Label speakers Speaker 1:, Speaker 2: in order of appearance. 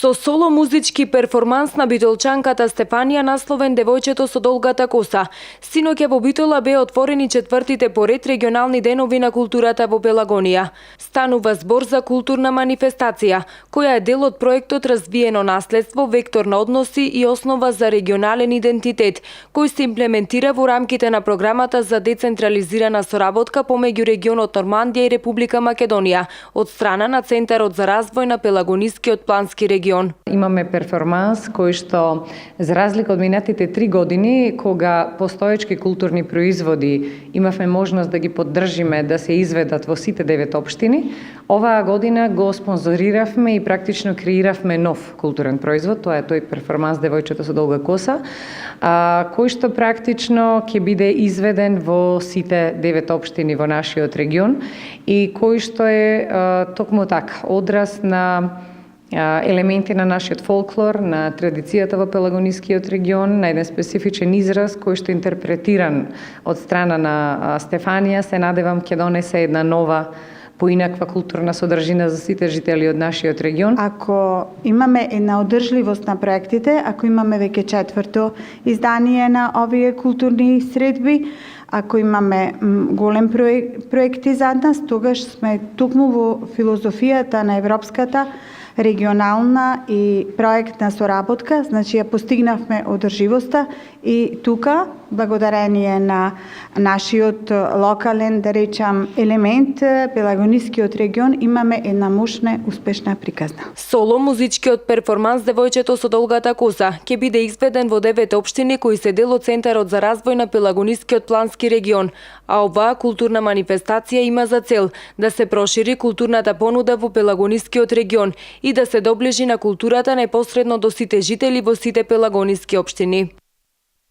Speaker 1: Со соло музички перформанс на битолчанката Стефанија насловен Девојчето со долгата коса. Синоќа во Битола беа отворени четвртите поред регионални денови на културата во Пелагонија. Станува збор за културна манифестација, која е дел од проектот Развиено наследство, вектор на односи и основа за регионален идентитет, кој се имплементира во рамките на програмата за децентрализирана соработка помеѓу регионот Нормандија и Република Македонија од страна на Центарот за развој на Пелагонискиот плански регион.
Speaker 2: Имаме перформанс кој што, за разлика од минатите 3 години, кога постоечки културни производи имавме можност да ги поддржиме да се изведат во сите 9 општини, оваа година го спонзориравме и практично креиравме нов културен производ, тоа е тој перформанс Девојчето со долга коса, кој што практично ќе биде изведен во сите 9 општини во нашиот регион и кој што е токму така одраз на елементи на нашиот фолклор, на традицијата во Пелагонискиот регион, на еден специфичен израз кој што е интерпретиран од страна на Стефанија, се надевам ќе донесе една нова поинаква културна содржина за сите жители од нашиот регион.
Speaker 3: Ако имаме една одржливост на проектите, ако имаме веќе четврто издание на овие културни средби, ако имаме голем проекти зад нас, тогаш сме токму во филозофијата на европската регионална и проектна соработка, значи ја постигнавме одрживоста и тука, благодарение на нашиот локален, да речам, елемент, Пелагонискиот регион, имаме една мощна, успешна приказна.
Speaker 1: Соло музичкиот перформанс Девојчето со долгата коса ќе биде изведен во 9 општини кои се дел од Центарот за развој на Пелагонискиот плански регион, а оваа културна манифестација има за цел да се прошири културната понуда во Пелагонискиот регион и да се доближи на културата непосредно до сите жители во сите пелагониски општини.